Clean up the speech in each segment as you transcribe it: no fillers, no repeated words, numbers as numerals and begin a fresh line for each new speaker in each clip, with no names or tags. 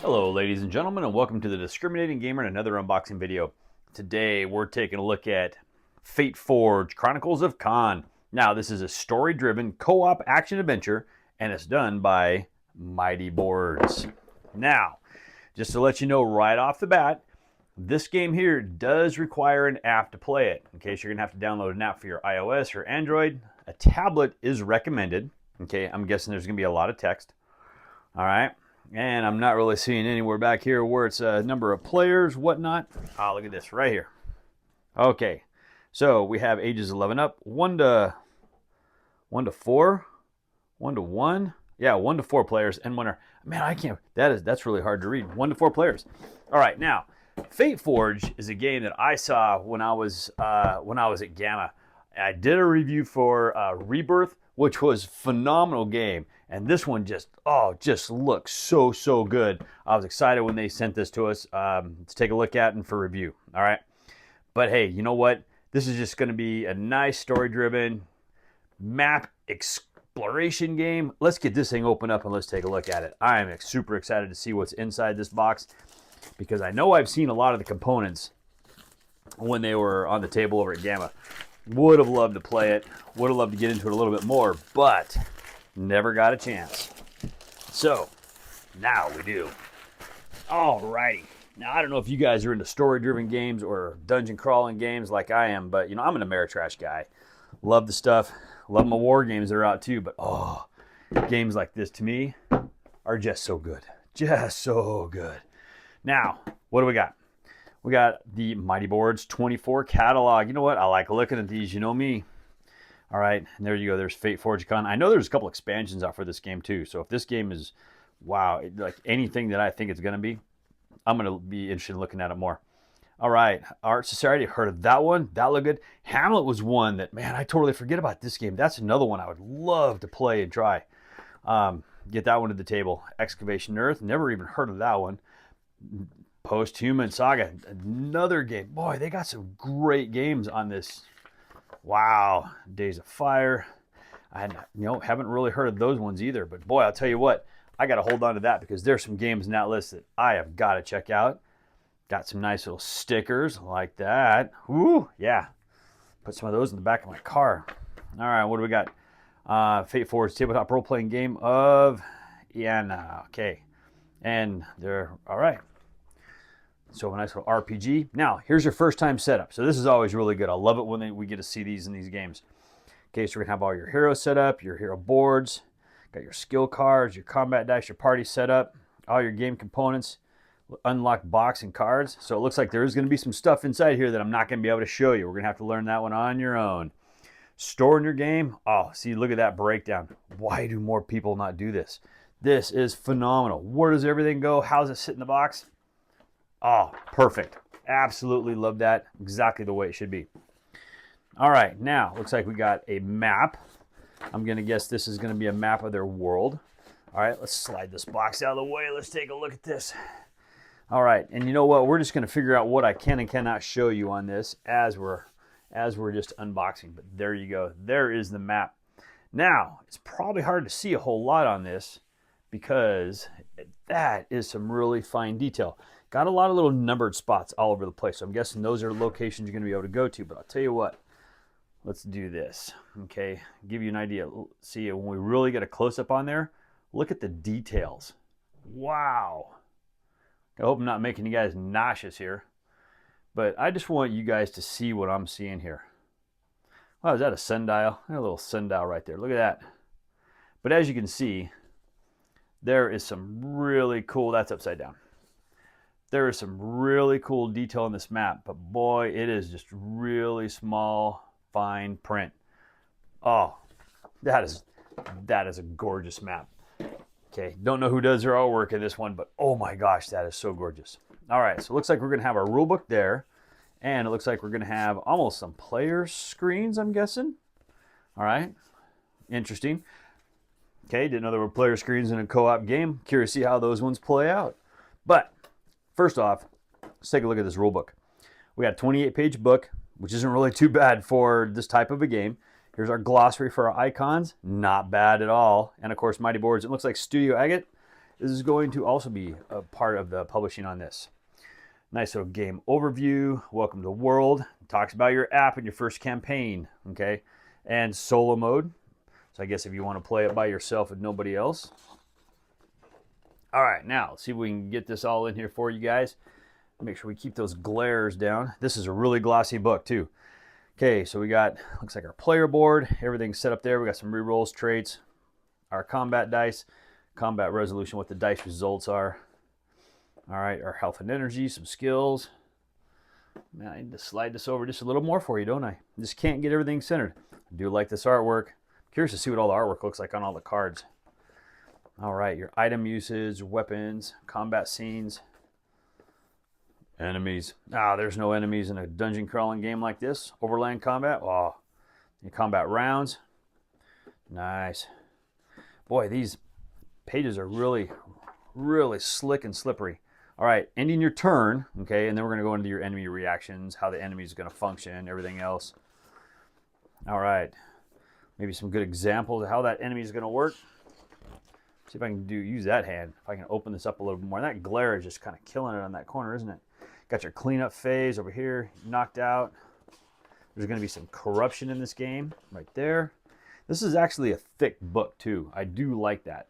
Hello ladies and gentlemen, and welcome to the Discriminating Gamer and another unboxing video. Today we're taking a look at Fateforge, Chronicles of Kaan. Now this is a story-driven co-op action-adventure and it's done by Mighty Boards. Now, just to let you know right off the bat, this game here does require an app to play it. In case you're going to have to download an app for your iOS or Android, a tablet is recommended. Okay, I'm guessing there's going to be a lot of text. All right. And I'm not really seeing anywhere back here where it's a number of players, whatnot. Ah, look at this right here. Okay, so we have ages 11 up, 1 to 4, 1 to 1. Yeah, 1 to 4 players, and winner. Man, I can't. That's really hard to read. 1 to 4 players. All right, now Fateforge is a game that I saw when I was at Gamma. I did a review for Rebirth, which was a phenomenal game. And this one just looks so good. I was excited when they sent this to us to take a look at and for review. All right. But hey, you know what? This is just going to be a nice story-driven map exploration game. Let's get this thing open up and let's take a look at it. I am super excited to see what's inside this box because I know I've seen a lot of the components when they were on the table over at Gamma. Would have loved to play it. Would have loved to get into it a little bit more, but never got a chance. So, now we do. Alrighty. Now, I don't know if you guys are into story-driven games or dungeon crawling games like I am, but, you know, I'm an Ameritrash guy. Love the stuff. Love my war games that are out too, but, games like this to me are just so good. Just so good. Now, what do we got? We got the Mighty Boards 24 catalog. You know what? I like looking at these. You know me. All right, and there you go. There's Fateforge Kaan. I know there's a couple expansions out for this game too. So if this game is, wow, like anything that I think it's going to be, I'm going to be interested in looking at it more. All right, Art Society. Heard of that one? That looked good. Hamlet was one that, man, I totally forget about this game. That's another one I would love to play and try. Get that one to the table. Excavation Earth. Never even heard of that one. Post-Human Saga. Another game. Boy, they got some great games on this. Wow, Days of Fire. I haven't really heard of those ones either. But boy, I'll tell you what, I got to hold on to that because there's some games in that list that I have got to check out. Got some nice little stickers like that. Woo, yeah. Put some of those in the back of my car. All right, what do we got? Fateforge tabletop role-playing game of Iana. Okay, and they're all right. So a nice little RPG. Now, here's your first time setup. So this is always really good. I love it when we get to see these in these games. Okay, so we're going to have all your heroes set up, your hero boards, got your skill cards, your combat dice, your party set up, all your game components, unlocked box and cards. So it looks like there's going to be some stuff inside here that I'm not going to be able to show you. We're going to have to learn that one on your own. Storing your game. Oh, see, look at that breakdown. Why do more people not do this? This is phenomenal. Where does everything go? How does it sit in the box? Oh, perfect. Absolutely love that. Exactly the way it should be. All right, now looks like we got a map. I'm going to guess this is going to be a map of their world. All right, let's slide this box out of the way. Let's take a look at this. All right, and you know what? We're just going to figure out what I can and cannot show you on this as we're just unboxing. But there you go. There is the map. Now, it's probably hard to see a whole lot on this because that is some really fine detail. Got a lot of little numbered spots all over the place. So I'm guessing those are locations you're going to be able to go to. But I'll tell you what, let's do this. Okay, give you an idea. See, when we really get a close-up on there, look at the details. Wow. I hope I'm not making you guys nauseous here. But I just want you guys to see what I'm seeing here. Wow, is that a sundial? A little sundial right there. Look at that. But as you can see, there is some really cool, that's upside down. There is some really cool detail in this map, but boy, it is just really small, fine print. Oh, that is a gorgeous map. Okay, don't know who does their artwork in this one, but oh my gosh, that is so gorgeous. All right, so it looks like we're gonna have our rule book there, and it looks like we're gonna have almost some player screens, I'm guessing. All right, interesting. Okay, didn't know there were player screens in a co-op game. Curious to see how those ones play out. But first off, let's take a look at this rule book. We got a 28-page book, which isn't really too bad for this type of a game. Here's our glossary for our icons. Not bad at all. And of course, Mighty Boards. It looks like Studio Agate This is going to also be a part of the publishing on this. Nice little game overview. Welcome to the world. It talks about your app and your first campaign, okay? And solo mode. So I guess if you want to play it by yourself with nobody else. All right, now let's see if we can get this all in here for you guys. Make sure we keep those glares down. This is a really glossy book too. Okay, so we got, looks like our player board. Everything's set up there. We got some rerolls, traits, our combat dice, combat resolution, what the dice results are. All right, our health and energy, some skills. Man, I need to slide this over just a little more for you, don't I? Just can't get everything centered. I do like this artwork. I'm curious to see what all the artwork looks like on all the cards. All right, your item usage, weapons, combat scenes, enemies. There's no enemies in a dungeon crawling game like this. Overland combat. Oh, your combat rounds. Nice. Boy, these pages are really, really slick and slippery. All right, ending your turn, okay, and then we're going to go into your enemy reactions, how the enemy is going to function, everything else. All right, maybe some good examples of how that enemy is going to work. See if I can use that hand. If I can open this up a little bit more. That glare is just kind of killing it on that corner, isn't it? Got your cleanup phase over here, knocked out. There's going to be some corruption in this game right there. This is actually a thick book too. I do like that.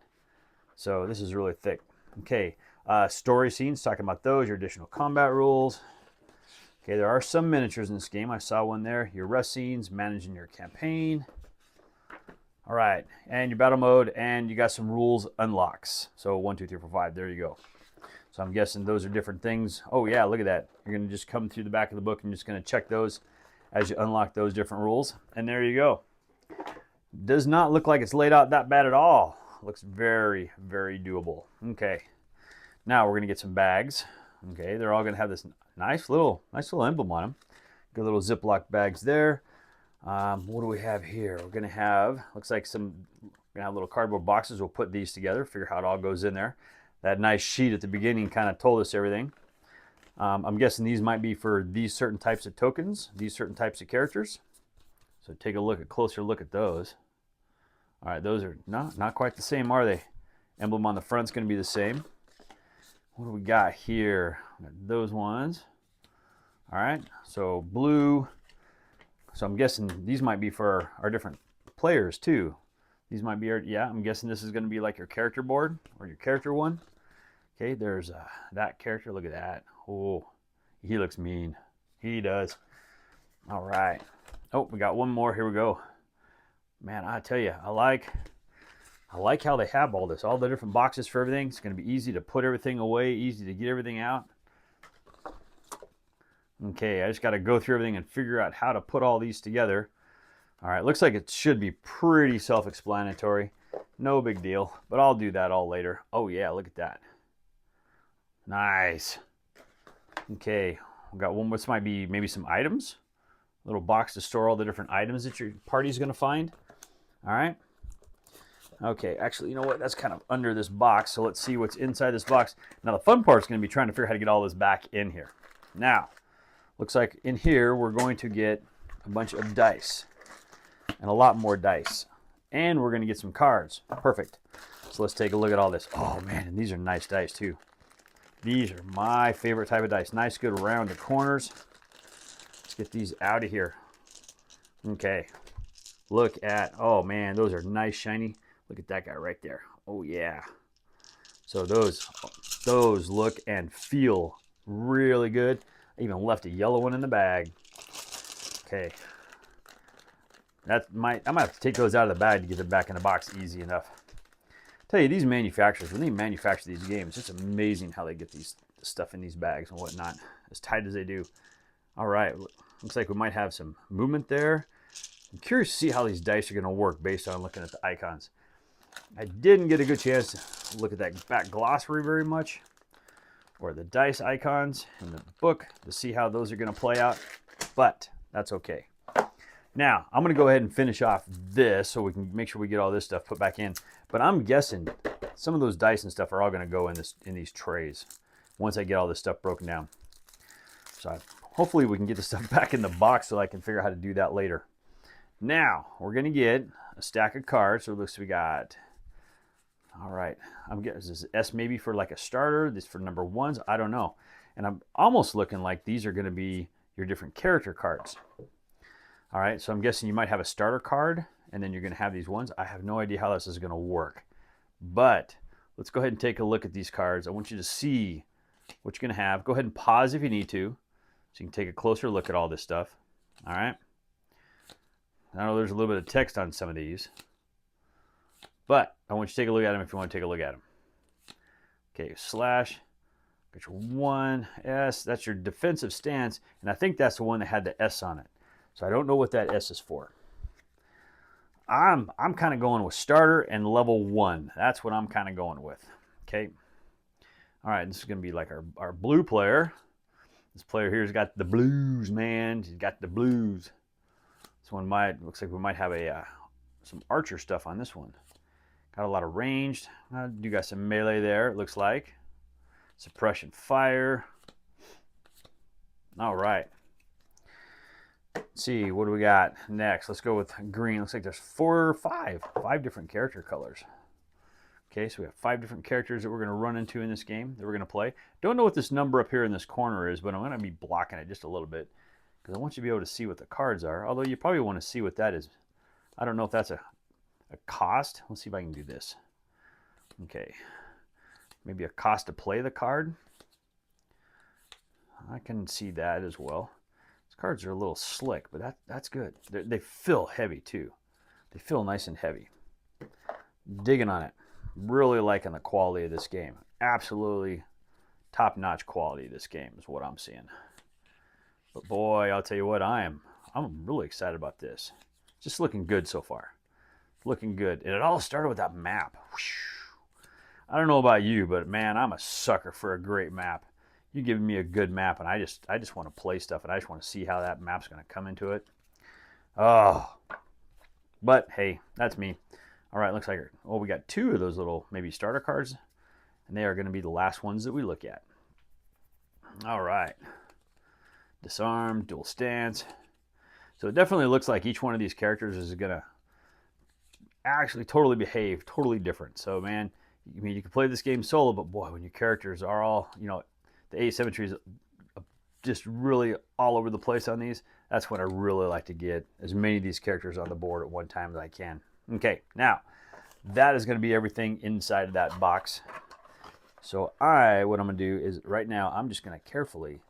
So this is really thick. Okay, story scenes, talking about those, your additional combat rules. Okay, there are some miniatures in this game. I saw one there. Your rest scenes, managing your campaign. All right, and your battle mode, and you got some rules unlocks. So 1, 2, 3, 4, 5, there you go. So I'm guessing those are different things. Oh yeah, look at that. You're gonna just come through the back of the book and you're just gonna check those as you unlock those different rules. And there you go. Does not look like it's laid out that bad at all. Looks very, very doable. Okay, now we're gonna get some bags. Okay, they're all gonna have this nice little emblem on them. Good little Ziploc bags there. What do we have here? We're gonna have, looks like we're gonna have little cardboard boxes. We'll put these together, figure how it all goes in there. That nice sheet at the beginning kind of told us everything. I'm guessing these might be for these certain types of tokens, these certain types of characters. So take a closer look at those. All right, those are not quite the same, are they? Emblem on the front's gonna be the same. What do we got here? We got those ones. All right, so blue. So I'm guessing these might be for our different players too. These might be yeah, I'm guessing this is going to be like your character board or your character one. Okay, there's that character. Look at that. Oh, he looks mean. He does. All right. Oh, we got one more. Here we go. Man, I tell you, I like how they have all this, all the different boxes for everything. It's going to be easy to put everything away, easy to get everything out. Okay, I just got to go through everything and figure out how to put all these together. All right, looks like it should be pretty self-explanatory. No big deal, but I'll do that all later. Oh yeah, look at that. Nice. Okay, we got one. This might be maybe some items. A little box to store all the different items that your party's going to find. All right. Okay, actually, you know what? That's kind of under this box, so let's see what's inside this box. Now, the fun part is going to be trying to figure out how to get all this back in here. Now, looks like in here we're going to get a bunch of dice and a lot more dice. And we're going to get some cards. Perfect. So let's take a look at all this. Oh man, and these are nice dice too. These are my favorite type of dice. Nice, good rounded corners. Let's get these out of here. Okay. Look at, oh man, those are nice, shiny. Look at that guy right there. Oh yeah. So those look and feel really good. I even left a yellow one in the bag. Okay. I might have to take those out of the bag to get them back in the box easy enough. Tell you, these manufacturers, when they manufacture these games, it's amazing how they get this stuff in these bags and whatnot, as tight as they do. All right, looks like we might have some movement there. I'm curious to see how these dice are going to work based on looking at the icons. I didn't get a good chance to look at that back glossary very much, or the dice icons in the book to see how those are going to play out, but that's okay. Now, I'm going to go ahead and finish off this so we can make sure we get all this stuff put back in. But I'm guessing some of those dice and stuff are all going to go in these trays once I get all this stuff broken down. So hopefully we can get the stuff back in the box so I can figure out how to do that later. Now, we're going to get a stack of cards. So it looks we got All right, I'm guessing this is S maybe for like a starter. This for number ones. I don't know. And I'm almost looking like these are going to be your different character cards. All right, so I'm guessing you might have a starter card, and then you're going to have these ones. I have no idea how this is going to work. But let's go ahead and take a look at these cards. I want you to see what you're going to have. Go ahead and pause if you need to, so you can take a closer look at all this stuff. All right. I know there's a little bit of text on some of these, but I want you to take a look at them if you want to take a look at them. Okay, slash. Got your 1S. That's your defensive stance, and I think that's the one that had the S on it. So I don't know what that S is for. I'm kind of going with starter and level 1. That's what I'm kind of going with. Okay. All right, this is going to be like our blue player. This player here's got the blues, man. He's got the blues. This one looks like we might have some archer stuff on this one. Got a lot of ranged. You got some melee there, it looks like. Suppression fire. All right. Let's see, what do we got next? Let's go with green. Looks like there's five different character colors. Okay, so we have 5 different characters that we're going to run into in this game that we're going to play. Don't know what this number up here in this corner is, but I'm going to be blocking it just a little bit because I want you to be able to see what the cards are, although you probably want to see what that is. I don't know if that's a cost. Let's see if I can do this. Okay, maybe a cost to play the card. I can see that as well. These cards are a little slick, but that's good. They feel heavy too. They feel nice and heavy. Digging on it. Really liking the quality of this game. Absolutely top-notch quality of this game is what I'm seeing. But boy, I'll tell you what, I'm really excited about this. Just looking good so far. Looking good. And it all started with that map. I don't know about you, but man, I'm a sucker for a great map. You give me a good map, and I just want to play stuff, and I just want to see how that map's going to come into it. Oh, but hey, that's me. All right, looks like we got 2 of those little maybe starter cards, and they are going to be the last ones that we look at. All right, disarm, dual stance. So it definitely looks like each one of these characters is going to actually totally behave totally different. So man, I mean, you can play this game solo, but boy, when your characters are all, the asymmetry is just really all over the place on these, that's when I really like to get as many of these characters on the board at one time as I can. Okay, now that is going to be everything inside of that box. So what I'm going to do is right now I'm just going to carefully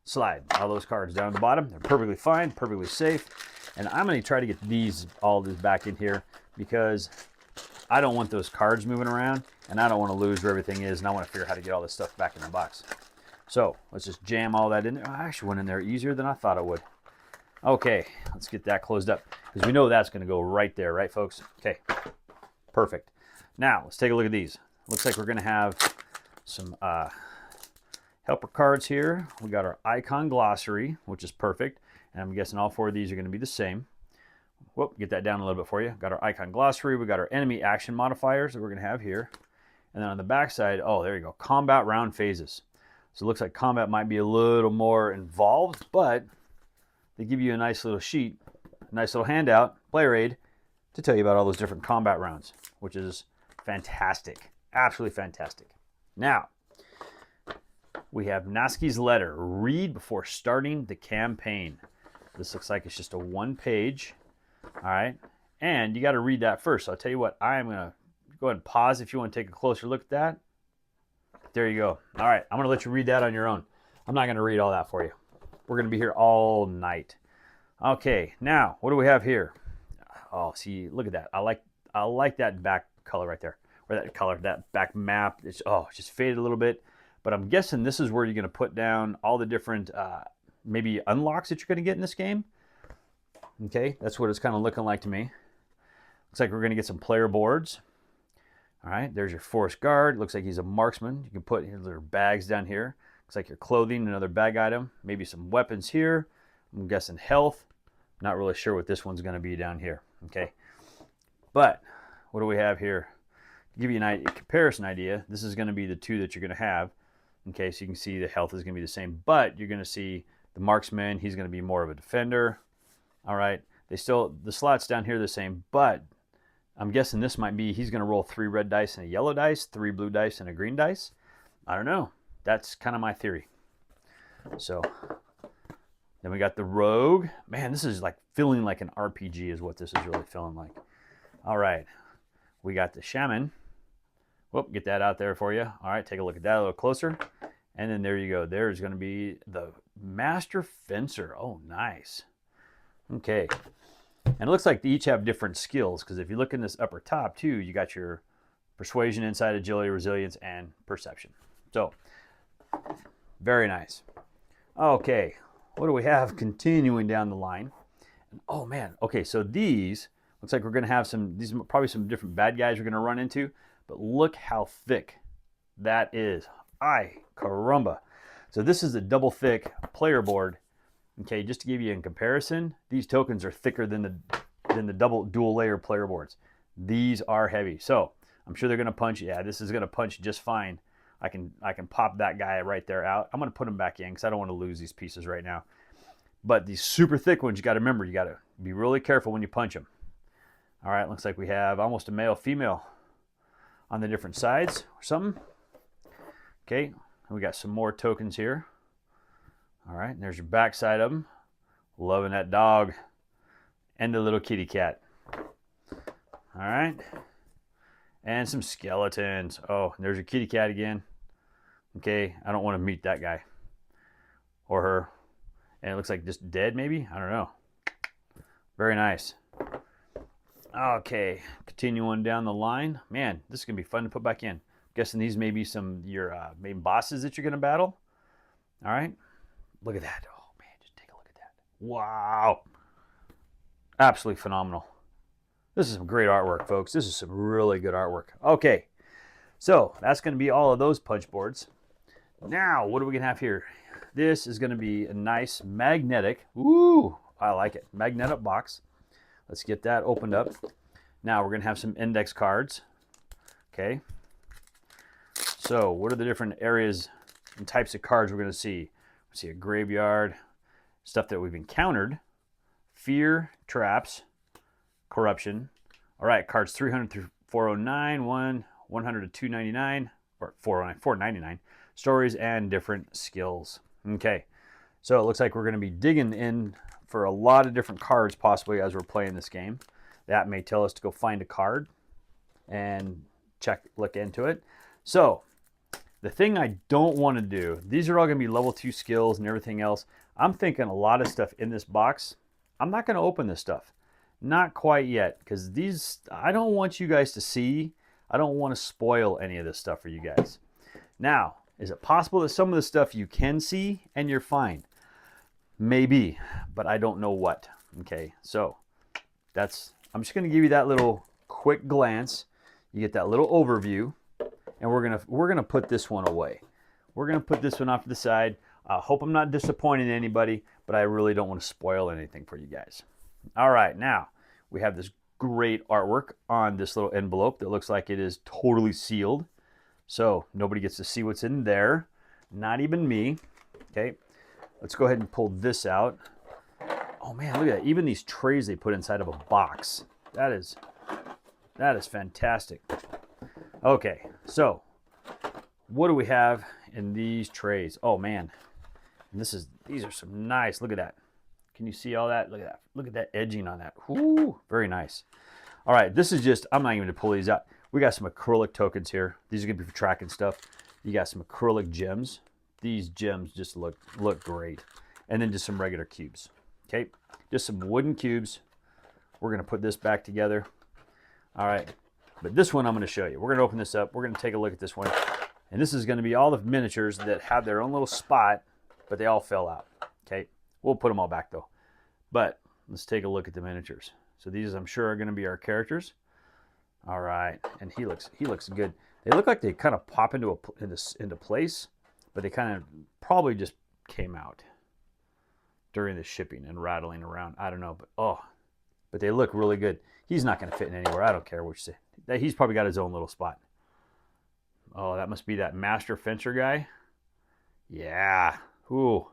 slide all those cards down to the bottom. They're perfectly fine, perfectly safe. And I'm going to try to get all this back in here because I don't want those cards moving around, and I don't want to lose where everything is, and I want to figure out how to get all this stuff back in the box. So let's just jam all that in there. I actually went in there easier than I thought it would. Okay, let's get that closed up because we know that's going to go right there, right, folks? Okay, perfect. Now, let's take a look at these. Looks like we're going to have some helper cards here. We got our icon glossary, which is perfect. And I'm guessing all 4 of these are going to be the same. Whoop, get that down a little bit for you. Got our icon glossary. We got our enemy action modifiers that we're going to have here. And then on the back side, oh, there you go, combat round phases. So it looks like combat might be a little more involved, but they give you a nice little sheet, a nice little handout, player aid, to tell you about all those different combat rounds, which is fantastic. Absolutely fantastic. Now, we have Naski's letter. Read before starting the campaign. This looks like it's just a 1-page. All right. And you got to read that first. So I'll tell you what, I'm going to go ahead and pause if you want to take a closer look at that. There you go. All right. I'm going to let you read that on your own. I'm not going to read all that for you. We're going to be here all night. Okay. Now, what do we have here? Oh, see, look at that. I like that back color right there. Or that back map. It's just faded a little bit. But I'm guessing this is where you're going to put down all the different maybe unlocks that you're going to get in this game. Okay, that's what it's kind of looking like to me. Looks like we're going to get some player boards. All right, there's your forest guard. Looks like he's a marksman. You can put your bags down here. Looks like your clothing, another bag item. Maybe some weapons here. I'm guessing health. Not really sure what this one's going to be down here. Okay, but what do we have here? To give you a comparison idea, this is going to be the 2 that you're going to have. Okay, so you can see the health is going to be the same, but you're going to see the marksman. He's going to be more of a defender. All right, the slots down here are the same, but I'm guessing this might be, he's going to roll 3 red dice and a yellow dice, 3 blue dice and a green dice. I don't know. That's kind of my theory. So then we got the rogue. Man, this is like feeling like an RPG is what this is really feeling like. All right. We got the shaman. Whoop, get that out there for you. All right, take a look at that a little closer. And then there you go. There's going to be the master fencer. Oh, nice. Okay. And it looks like they each have different skills, because if you look in this upper top too, you got your persuasion, insight, agility, resilience, and perception. So, very nice. Okay, what do we have continuing down the line? Oh man, okay, so these, looks like we're going to have these are probably some different bad guys we're going to run into, but look how thick that is. Ay, caramba. So this is a double thick player board. Okay, just to give you in comparison, these tokens are thicker than the dual layer player boards. These are heavy. So I'm sure they're going to punch. Yeah, this is going to punch just fine. I can pop that guy right there out. I'm going to put him back in because I don't want to lose these pieces right now. But these super thick ones, you got to remember, you got to be really careful when you punch them. All right, looks like we have almost a male, female on the different sides or something. Okay, we got some more tokens here. All right, and there's your back side of them. Loving that dog and the little kitty cat. All right, and some skeletons. Oh, and there's your kitty cat again. Okay, I don't want to meet that guy or her. And it looks like just dead maybe? I don't know. Very nice. Okay, continuing down the line. Man, this is going to be fun to put back in. Guessing these may be some your main bosses that you're going to battle. All right. Look at that. Oh, man, just take a look at that. Wow. Absolutely phenomenal. This is some great artwork, folks. This is some really good artwork. Okay, so that's going to be all of those punch boards. Now, what are we going to have here? This is going to be a nice magnetic, ooh, I like it, magnetic box. Let's get that opened up. Now, we're going to have some index cards. Okay. So, what are the different areas and types of cards we're going to see? We see a graveyard, stuff that we've encountered, fear, traps, corruption. All right, cards 300 through 409, 100 to 299, or 409, 499, stories and different skills. Okay, so it looks like we're going to be digging in for a lot of different cards possibly as we're playing this game. That may tell us to go find a card and look into it. So, the thing I don't want to do, these are all going to be level 2 skills and everything else. I'm thinking a lot of stuff in this box. I'm not going to open this stuff. Not quite yet, because these, I don't want you guys to see. I don't want to spoil any of this stuff for you guys. Now, is it possible that some of the stuff you can see and you're fine? Maybe, but I don't know what. Okay, so I'm just going to give you that little quick glance. You get that little overview. And we're gonna put this one away. We're gonna put this one off to the side. I hope I'm not disappointing anybody, but I really don't want to spoil anything for you guys. All right, now we have this great artwork on this little envelope that looks like it is totally sealed, so nobody gets to see what's in there, not even me. Okay, let's go ahead and pull this out. Oh man, look at that! Even these trays they put inside of a box. That is fantastic. Okay, so what do we have in these trays? Oh man, and these are some nice. Look at that. Can you see all that? Look at that. Look at that edging on that. Ooh, very nice. All right, this is just, I'm not even going to pull these out. We got some acrylic tokens here. These are going to be for tracking stuff. You got some acrylic gems. These gems just look great. And then just some regular cubes. Okay, just some wooden cubes. We're going to put this back together. All right. But this one I'm going to show you. We're going to open this up. We're going to take a look at this one. And this is going to be all the miniatures that have their own little spot, but they all fell out. Okay, we'll put them all back though. But let's take a look at the miniatures. So these, I'm sure, are going to be our characters. All right, and he looks good. They look like they kind of pop into place, but they kind of probably just came out during the shipping and rattling around. I don't know, but they look really good. He's not going to fit in anywhere. I don't care what you say. He's probably got his own little spot. Oh, that must be that master fencer guy. Yeah. Ooh,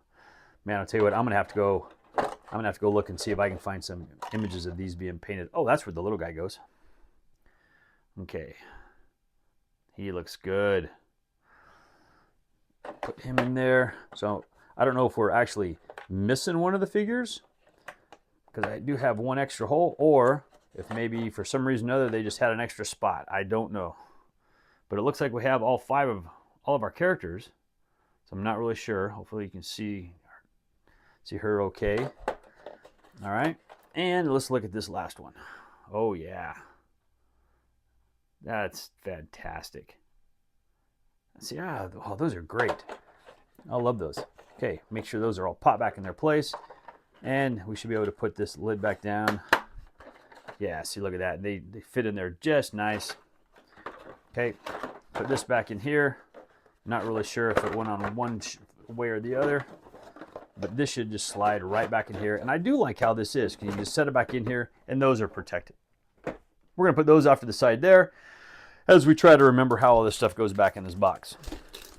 man, I'll tell you what. I'm gonna have to go look and see if I can find some images of these being painted. Oh, that's where the little guy goes. Okay. He looks good. Put him in there. So I don't know if we're actually missing one of the figures, because I do have one extra hole, or if maybe for some reason or other they just had an extra spot. I don't know. But it looks like we have all of our characters. So I'm not really sure. Hopefully you can see her okay. All right. And let's look at this last one. Oh yeah. That's fantastic. See, oh, those are great. I love those. Okay, make sure those are all popped back in their place. And we should be able to put this lid back down. Yeah, see, look at that. They fit in there just nice. Okay, put this back in here. Not really sure if it went on one way or the other, but this should just slide right back in here. And I do like how this is. Can you just set it back in here, and those are protected. We're gonna put those off to the side there as we try to remember how all this stuff goes back in this box.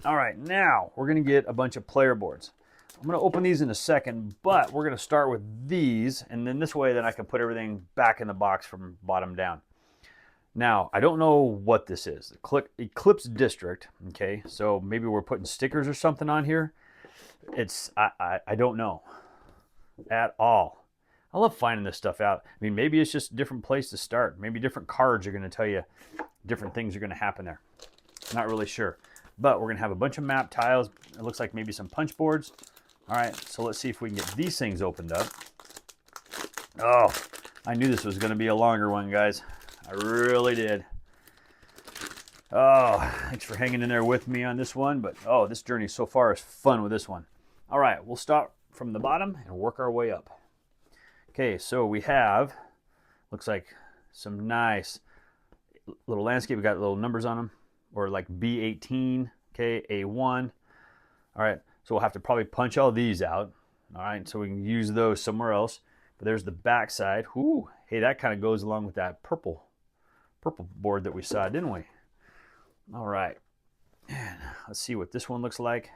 All right, now we're gonna get a bunch of player boards. I'm gonna open these in a second, but we're gonna start with these, and then this way then I can put everything back in the box from bottom down. Now, I don't know what this is. Eclipse District, okay? So maybe we're putting stickers or something on here. I don't know at all. I love finding this stuff out. I mean, maybe it's just a different place to start. Maybe different cards are gonna tell you different things are gonna happen there. Not really sure. But we're gonna have a bunch of map tiles. It looks like maybe some punch boards. All right, so let's see if we can get these things opened up. Oh, I knew this was gonna be a longer one, guys. I really did. Oh, thanks for hanging in there with me on this one. But oh, this journey so far is fun with this one. All right, we'll start from the bottom and work our way up. Okay, so we have, looks like some nice little landscape. We got little numbers on them, or like B18, okay, A1. All right, so we'll have to probably punch all these out. All right, so we can use those somewhere else. But there's the back side. Ooh, hey, that kind of goes along with that purple board that we saw, didn't we? All right, and let's see what this one looks like.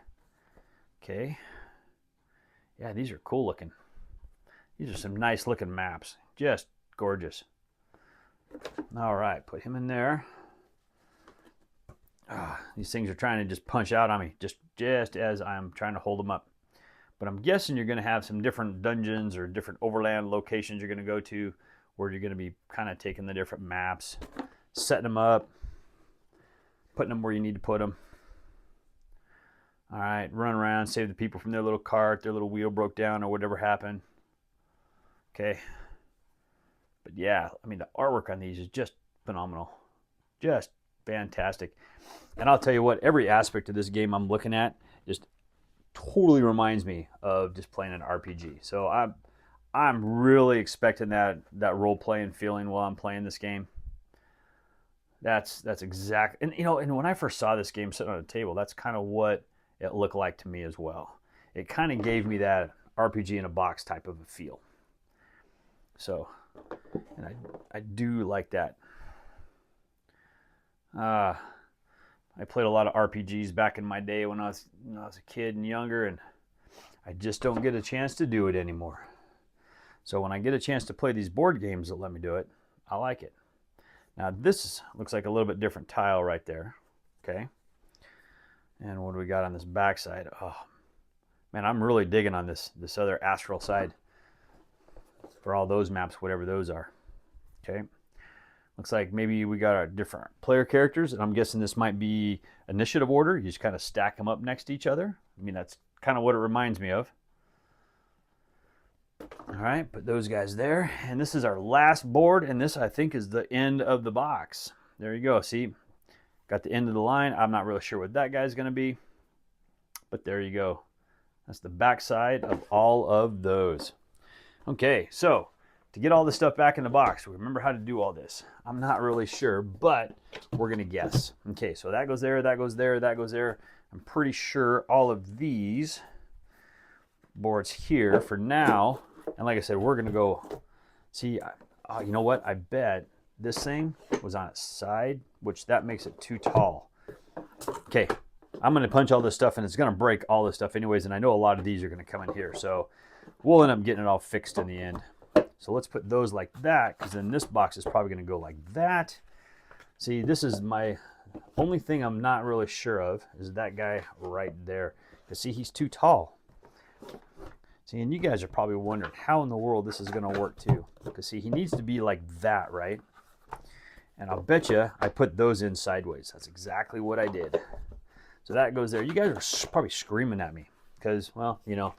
Okay, yeah, these are cool looking. These are some nice looking maps, just gorgeous. All right, put him in there. These things are trying to just punch out on me, just as I'm trying to hold them up. But I'm guessing you're going to have some different dungeons or different overland locations you're going to go to, where you're going to be kind of taking the different maps, setting them up, putting them where you need to put them. All right, run around, save the people from their little cart, their little wheel broke down or whatever happened. Okay. But yeah, I mean, the artwork on these is just phenomenal. Just fantastic. And I'll tell you what, every aspect of this game I'm looking at just totally reminds me of just playing an RPG. So I'm really expecting that role-playing feeling while I'm playing this game. That's exact. And you know, and when I first saw this game sitting on a table, that's kind of what it looked like to me as well. It kind of gave me that RPG in a box type of a feel. So, and I do like that. I played a lot of RPGs back in my day when I was a kid and younger, and I just don't get a chance to do it anymore. So when I get a chance to play these board games that let me do it, I like it. Now this looks like a little bit different tile right there. Okay. And what do we got on this back side? Oh man, I'm really digging on this other astral side for all those maps, whatever those are. Okay. Looks like maybe we got our different player characters, and I'm guessing this might be initiative order. You just kind of stack them up next to each other. I mean, that's kind of what it reminds me of. All right, put those guys there. And this is our last board, and this, I think, is the end of the box. There you go. See, got the end of the line. I'm not really sure what that guy's going to be, but there you go. That's the back side of all of those. Okay, so to get all this stuff back in the box, remember how to do all this. I'm not really sure, but we're going to guess. Okay, so that goes there, that goes there, that goes there. I'm pretty sure all of these boards here for now. And like I said, we're going to go see. You know what? I bet this thing was on its side, which that makes it too tall. Okay, I'm going to punch all this stuff, and it's going to break all this stuff anyways. And I know a lot of these are going to come in here. So we'll end up getting it all fixed in the end. So let's put those like that, because then this box is probably going to go like that. See, this is my only thing I'm not really sure of is that guy right there. You see, he's too tall. See, and you guys are probably wondering how in the world this is going to work too. Because see, he needs to be like that, right? And I'll bet you I put those in sideways. That's exactly what I did. So that goes there. You guys are probably screaming at me because, well, you know,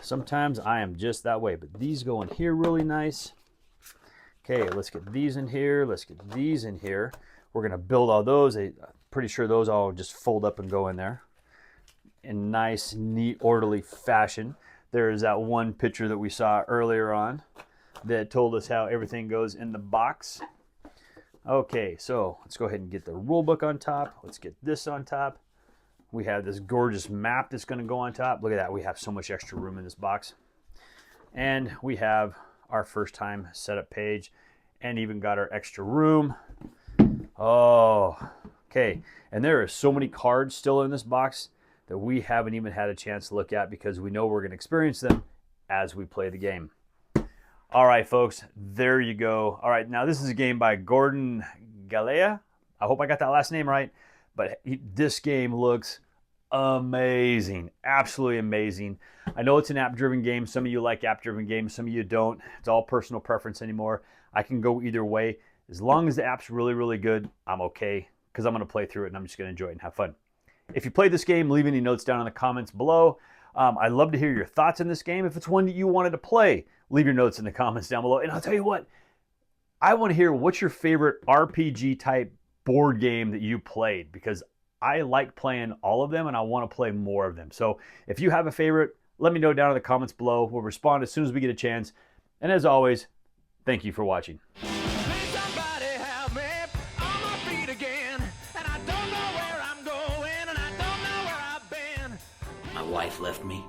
sometimes I am just that way. But these go in here really nice. Okay, let's get these in here. Let's get these in here. We're going to build all those. I'm pretty sure those all just fold up and go in there in nice, neat, orderly fashion. There's that one picture that we saw earlier on that told us how everything goes in the box. Okay, so let's go ahead and get the rule book on top. Let's get this on top. We have this gorgeous map that's going to go on top. Look at that. We have so much extra room in this box. And we have our first time setup page and even got our extra room. Oh, okay. And there are so many cards still in this box that we haven't even had a chance to look at because we know we're going to experience them as we play the game. All right, folks, there you go. All right, now this is a game by Gordon Galea. I hope I got that last name right, but this game looks amazing, absolutely amazing. I know it's an app-driven game. Some of you like app-driven games, some of you don't. It's all personal preference anymore. I can go either way. As long as the app's really, really good, I'm okay because I'm going to play through it and I'm just going to enjoy it and have fun. If you played this game, leave any notes down in the comments below. I'd love to hear your thoughts in this game. If it's one that you wanted to play, leave your notes in the comments down below. And I'll tell you what, I want to hear what's your favorite RPG type board game that you played because I like playing all of them and I want to play more of them. So if you have a favorite, let me know down in the comments below. We'll respond as soon as we get a chance. And as always, thank you for watching.
My wife left me.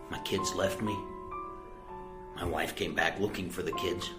My kids left me. My wife came back looking for the kids.